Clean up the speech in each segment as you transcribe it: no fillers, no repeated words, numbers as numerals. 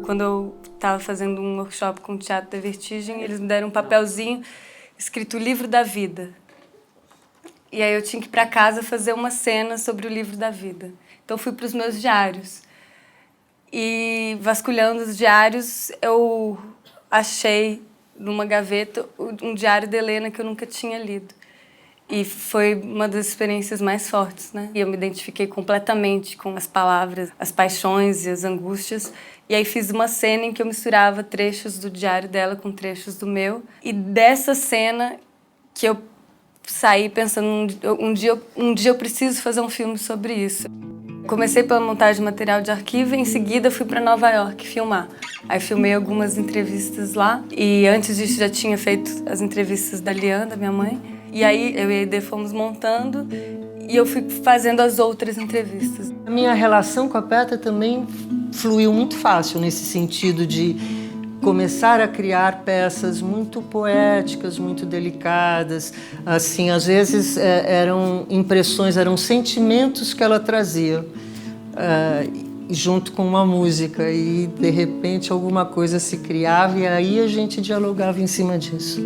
Quando eu estava fazendo um workshop com o Teatro da Vertigem, eles me deram um papelzinho escrito Livro da Vida. E aí eu tinha que ir para casa fazer uma cena sobre o livro da vida. Então fui para os meus diários. E vasculhando os diários, eu achei numa gaveta um diário da Helena que eu nunca tinha lido. E foi uma das experiências mais fortes, né? E eu me identifiquei completamente com as palavras, as paixões e as angústias. E aí fiz uma cena em que eu misturava trechos do diário dela com trechos do meu. E dessa cena que eu saí pensando, um dia eu preciso fazer um filme sobre isso. Comecei pela montagem de material de arquivo e em seguida fui para Nova York filmar. Aí filmei algumas entrevistas lá e antes disso já tinha feito as entrevistas da Lian, da minha mãe. E aí eu e a Aide fomos montando e eu fui fazendo as outras entrevistas. A minha relação com a Petra também fluiu muito fácil nesse sentido de começar a criar peças muito poéticas, muito delicadas. Assim, às vezes eram impressões, eram sentimentos que ela trazia junto com uma música e de repente alguma coisa se criava e aí a gente dialogava em cima disso.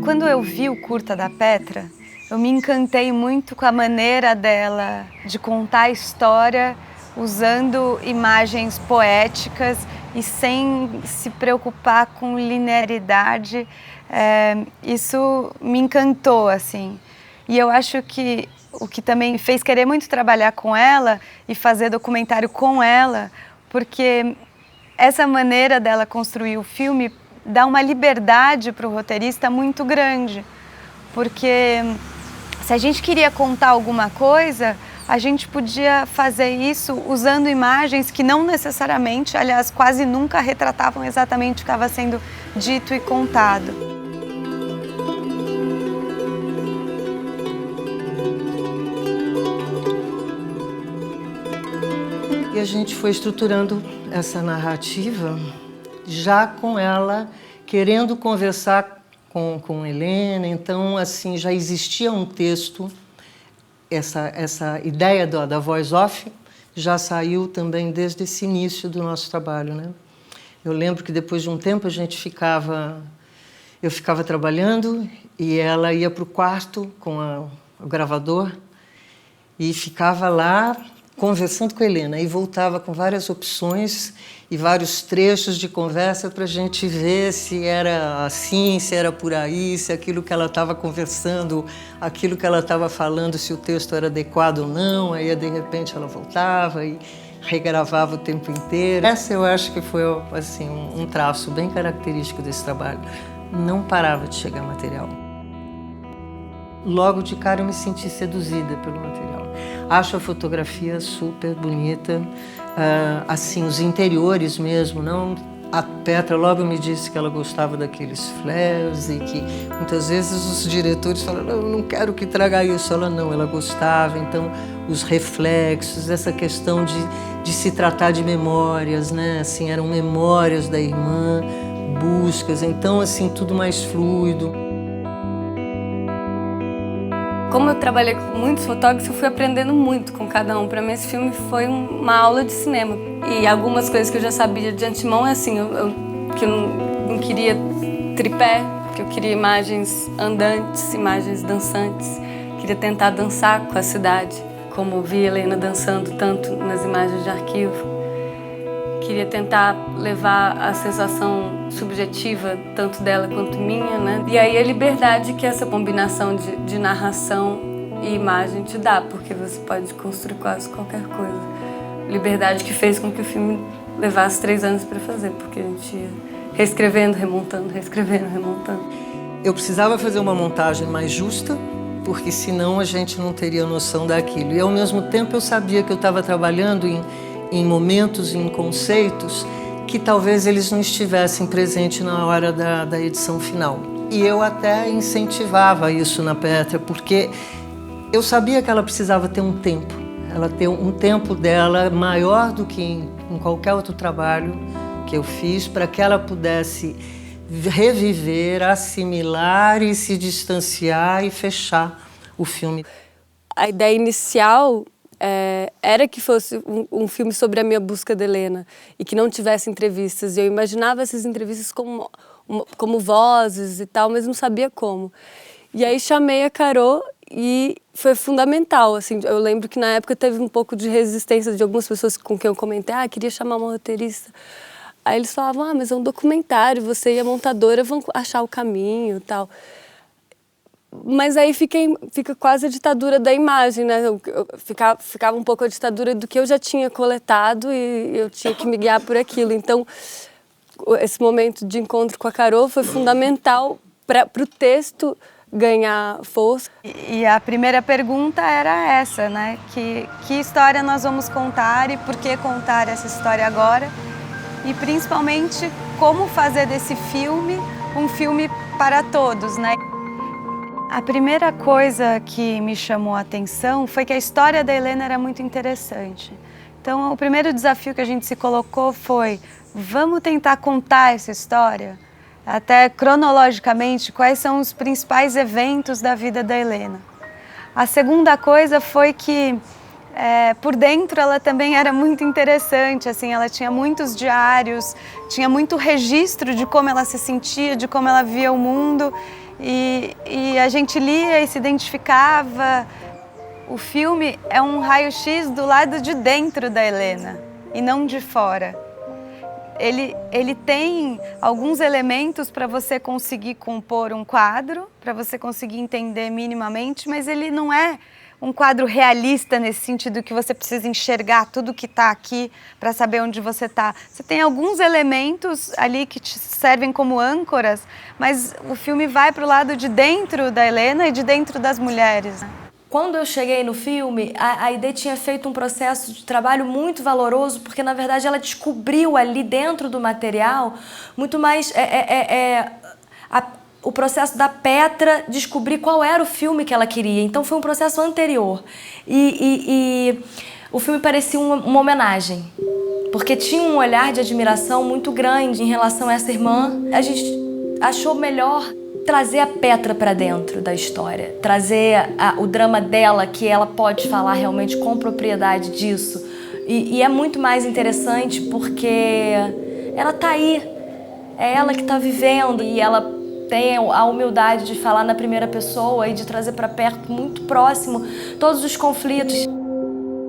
Quando eu vi o curta da Petra, eu me encantei muito com a maneira dela de contar a história usando imagens poéticas e sem se preocupar com linearidade. Isso me encantou, assim. E eu acho que o que também me fez querer muito trabalhar com ela e fazer documentário com ela, porque essa maneira dela construir o filme dá uma liberdade para o roteirista muito grande, porque se a gente queria contar alguma coisa, a gente podia fazer isso usando imagens que não necessariamente, aliás, quase nunca retratavam exatamente o que estava sendo dito e contado. E a gente foi estruturando essa narrativa já com ela querendo conversar com Helena, então assim já existia um texto, essa ideia da voice off já saiu também desde esse início do nosso trabalho, né? Eu lembro que depois de um tempo eu ficava trabalhando e ela ia para o quarto com o gravador e ficava lá conversando com a Helena e voltava com várias opções e vários trechos de conversa para a gente ver se era assim, se era por aí, se aquilo que ela estava conversando, aquilo que ela estava falando, se o texto era adequado ou não. Aí, de repente, ela voltava e regravava o tempo inteiro. Essa eu acho que foi assim, um traço bem característico desse trabalho. Não parava de chegar material. Logo de cara eu me senti seduzida pelo material. Acho a fotografia super bonita, assim, os interiores mesmo, não? A Petra logo me disse que ela gostava daqueles flares e que muitas vezes os diretores falam, não, eu não quero que traga isso. Ela não, ela gostava, então os reflexos, essa questão de se tratar de memórias, né? Assim, eram memórias da irmã, buscas, então assim, tudo mais fluido. Como eu trabalhei com muitos fotógrafos, eu fui aprendendo muito com cada um. Para mim, esse filme foi uma aula de cinema. E algumas coisas que eu já sabia de antemão é assim, que eu não queria tripé, que eu queria imagens andantes, imagens dançantes. Queria tentar dançar com a cidade, como eu vi a Helena dançando tanto nas imagens de arquivo. Queria tentar levar a sensação subjetiva, tanto dela quanto minha, né? E aí a liberdade que essa combinação de narração e imagem te dá, porque você pode construir quase qualquer coisa. Liberdade que fez com que o filme levasse 3 anos para fazer, porque a gente ia reescrevendo, remontando, reescrevendo, remontando. Eu precisava fazer uma montagem mais justa, porque senão a gente não teria noção daquilo. E ao mesmo tempo eu sabia que eu estava trabalhando em momentos, em conceitos, que talvez eles não estivessem presentes na hora da edição final. E eu até incentivava isso na Petra, porque eu sabia que ela precisava ter um tempo. Ela ter um tempo dela maior do que em qualquer outro trabalho que eu fiz, para que ela pudesse reviver, assimilar e se distanciar e fechar o filme. A ideia inicial era que fosse um filme sobre a minha busca da Helena e que não tivesse entrevistas. Eu imaginava essas entrevistas como vozes e tal, mas não sabia como. E aí chamei a Carô e foi fundamental. Assim, eu lembro que na época teve um pouco de resistência de algumas pessoas com quem eu comentei, queria chamar uma roteirista. Aí eles falavam, mas é um documentário, você e a montadora vão achar o caminho e tal. Mas aí fica quase a ditadura da imagem, né? Ficava um pouco a ditadura do que eu já tinha coletado e eu tinha que me guiar por aquilo. Então, esse momento de encontro com a Carô foi fundamental para o texto ganhar força. E a primeira pergunta era essa, né? Que história nós vamos contar e por que contar essa história agora? E principalmente como fazer desse filme um filme para todos, né? A primeira coisa que me chamou a atenção foi que a história da Helena era muito interessante. Então, o primeiro desafio que a gente se colocou foi: vamos tentar contar essa história? Até cronologicamente, quais são os principais eventos da vida da Helena? A segunda coisa foi que por dentro ela também era muito interessante, assim, ela tinha muitos diários, tinha muito registro de como ela se sentia, de como ela via o mundo, e a gente lia e se identificava. O filme é um raio-x do lado de dentro da Helena e não de fora. Ele tem alguns elementos para você conseguir compor um quadro, para você conseguir entender minimamente, mas ele não é um quadro realista nesse sentido que você precisa enxergar tudo que está aqui para saber onde você está. Você tem alguns elementos ali que te servem como âncoras, mas o filme vai para o lado de dentro da Helena e de dentro das mulheres. Quando eu cheguei no filme, a Aide tinha feito um processo de trabalho muito valoroso, porque na verdade ela descobriu ali dentro do material muito mais o processo da Petra descobrir qual era o filme que ela queria. Então foi um processo anterior. E o filme parecia uma homenagem, porque tinha um olhar de admiração muito grande em relação a essa irmã. A gente achou melhor trazer a Petra para dentro da história, trazer o drama dela, que ela pode falar realmente com propriedade disso. E é muito mais interessante porque ela tá aí, é ela que tá vivendo e ela tem a humildade de falar na primeira pessoa e de trazer para perto, muito próximo, todos os conflitos.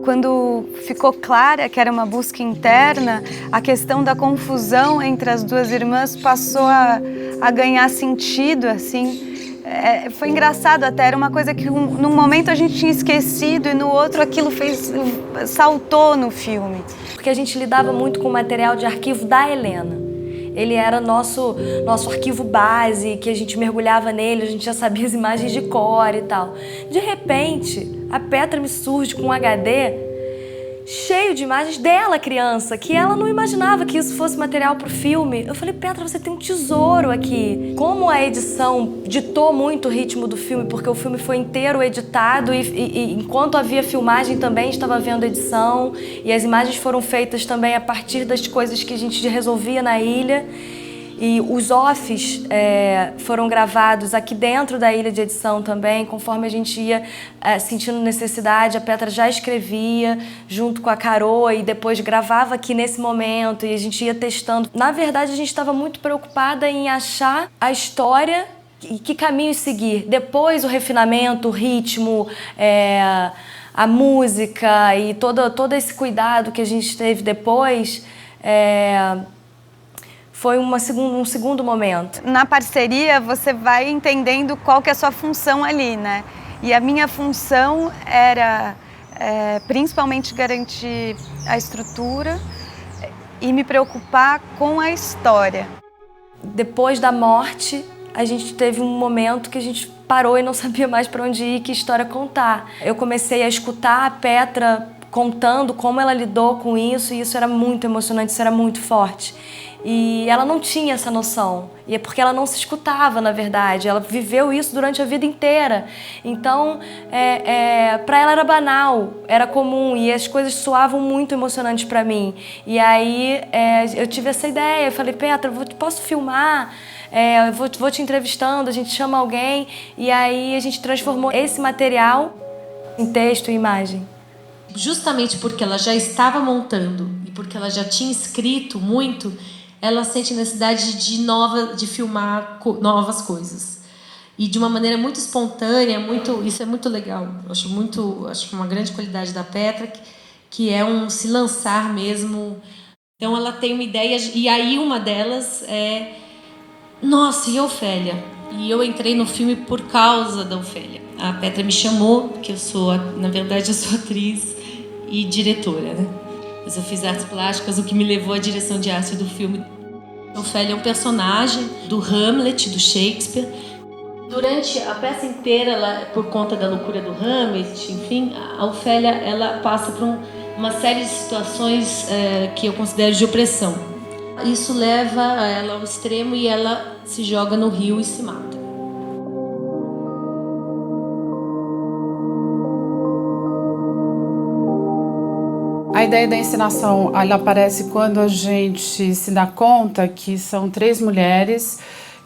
Quando ficou clara que era uma busca interna, a questão da confusão entre as duas irmãs passou a ganhar sentido, assim. Foi engraçado até, era uma coisa que num momento a gente tinha esquecido e no outro aquilo saltou no filme. Porque a gente lidava muito com o material de arquivo da Helena. Ele era nosso arquivo base, que a gente mergulhava nele, a gente já sabia as imagens de cor e tal. De repente, a Petra me surge com um HD cheio de imagens dela, criança, que ela não imaginava que isso fosse material para o filme. Eu falei, Petra, você tem um tesouro aqui. Como a edição ditou muito o ritmo do filme, porque o filme foi inteiro editado e enquanto havia filmagem também estava havendo edição, e as imagens foram feitas também a partir das coisas que a gente resolvia na ilha. E os offs foram gravados aqui dentro da ilha de edição também, conforme a gente ia sentindo necessidade. A Petra já escrevia junto com a Carô e depois gravava aqui nesse momento e a gente ia testando. Na verdade, a gente estava muito preocupada em achar a história e que caminho seguir. Depois o refinamento, o ritmo, a música e todo esse cuidado que a gente teve depois... foi um segundo momento. Na parceria, você vai entendendo qual que é a sua função ali, né? E a minha função era principalmente garantir a estrutura e me preocupar com a história. Depois da morte, a gente teve um momento que a gente parou e não sabia mais para onde ir, que história contar. Eu comecei a escutar a Petra contando como ela lidou com isso, e isso era muito emocionante, isso era muito forte. E ela não tinha essa noção, e é porque ela não se escutava, na verdade. Ela viveu isso durante a vida inteira. Então, para ela era banal, era comum, e as coisas soavam muito emocionantes para mim. E aí eu tive essa ideia, eu falei, Petra, posso filmar? eu vou te entrevistando, a gente chama alguém e aí a gente transformou esse material em texto e imagem. Justamente porque ela já estava montando e porque ela já tinha escrito muito, ela sente necessidade de filmar novas coisas. E de uma maneira muito espontânea, isso é muito legal. Acho que uma grande qualidade da Petra, que é se lançar mesmo. Então ela tem uma ideia, e aí uma delas é, nossa, e a Ofélia? E eu entrei no filme por causa da Ofélia. A Petra me chamou, porque na verdade eu sou atriz e diretora, né? Mas eu fiz artes plásticas, o que me levou à direção de arte do filme. A Ofélia é um personagem do Hamlet, do Shakespeare. Durante a peça inteira, por conta da loucura do Hamlet, enfim, a Ofélia ela passa por uma série de situações que eu considero de opressão. Isso leva ela ao extremo e ela se joga no rio e se mata. A ideia da encenação, ela aparece quando a gente se dá conta que são 3 mulheres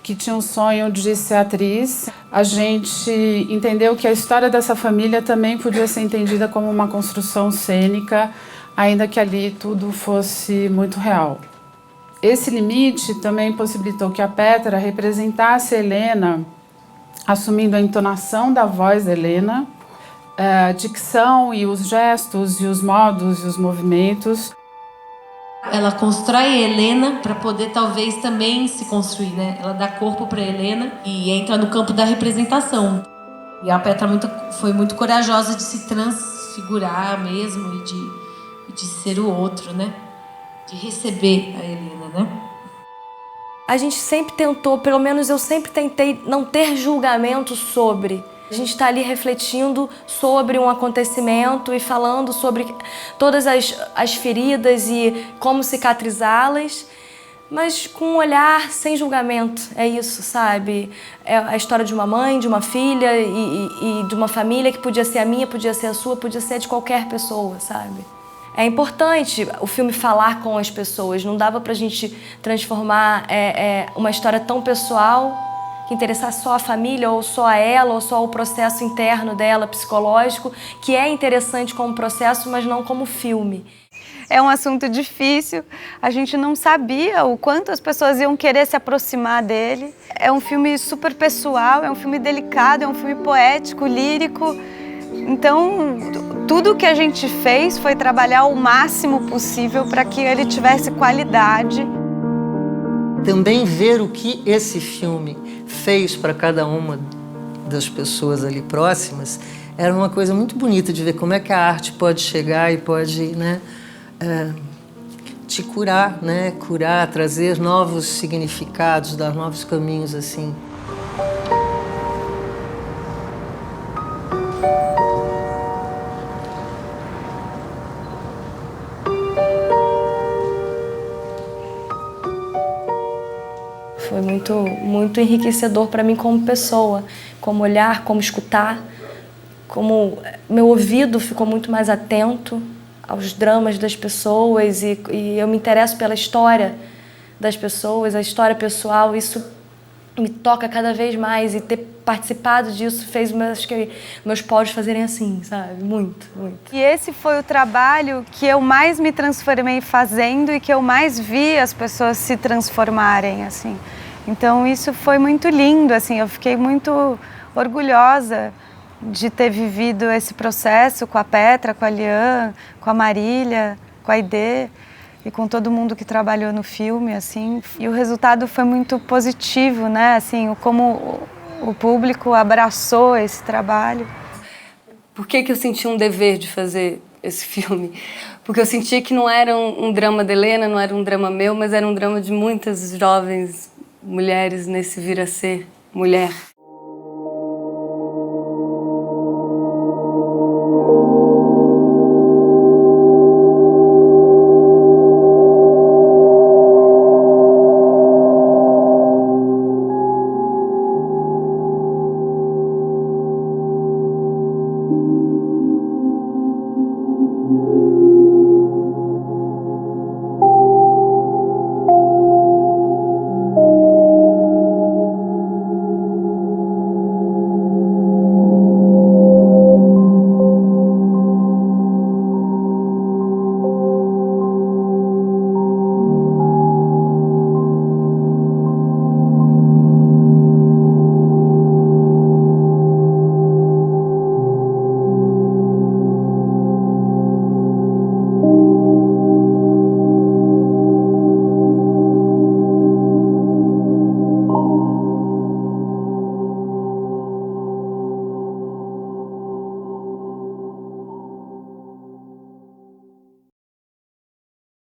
que tinham o sonho de ser atriz. A gente entendeu que a história dessa família também podia ser entendida como uma construção cênica, ainda que ali tudo fosse muito real. Esse limite também possibilitou que a Petra representasse a Helena, assumindo a entonação da voz da Helena, a dicção e os gestos e os modos e os movimentos. Ela constrói a Helena para poder talvez também se construir, né? Ela dá corpo para Helena e entra no campo da representação. E a Petra foi muito corajosa de se transfigurar mesmo e de ser o outro, né? De receber a Helena, né? A gente sempre tentou, pelo menos eu sempre tentei não ter julgamento sobre. A gente está ali refletindo sobre um acontecimento e falando sobre todas as feridas e como cicatrizá-las, mas com um olhar sem julgamento. É isso, sabe? É a história de uma mãe, de uma filha e de uma família que podia ser a minha, podia ser a sua, podia ser a de qualquer pessoa, sabe? É importante o filme falar com as pessoas. Não dava pra gente transformar uma história tão pessoal que interessasse só a família, ou só a ela, ou só o processo interno dela, psicológico, que é interessante como processo, mas não como filme. É um assunto difícil, a gente não sabia o quanto as pessoas iam querer se aproximar dele. É um filme super pessoal, é um filme delicado, é um filme poético, lírico. Então, tudo que a gente fez foi trabalhar o máximo possível para que ele tivesse qualidade. Também ver o que esse filme fez para cada uma das pessoas ali próximas era uma coisa muito bonita de ver como é que a arte pode chegar e pode, né, te curar, né, curar, trazer novos significados, dar novos caminhos assim. Foi muito enriquecedor para mim como pessoa, como olhar, como escutar, como meu ouvido ficou muito mais atento aos dramas das pessoas e eu me interesso pela história das pessoas, a história pessoal. Isso me toca cada vez mais e ter participado disso fez meus poros fazerem assim, sabe? Muito, muito. E esse foi o trabalho que eu mais me transformei fazendo e que eu mais vi as pessoas se transformarem, assim. Então isso foi muito lindo, assim, eu fiquei muito orgulhosa de ter vivido esse processo com a Petra, com a Lian, com a Marília, com a Aidê e com todo mundo que trabalhou no filme, assim. E o resultado foi muito positivo, né? Assim, como o público abraçou esse trabalho. Por que eu senti um dever de fazer esse filme? Porque eu sentia que não era um drama da Helena, não era um drama meu, mas era um drama de muitas jovens mulheres nesse vir a ser mulher.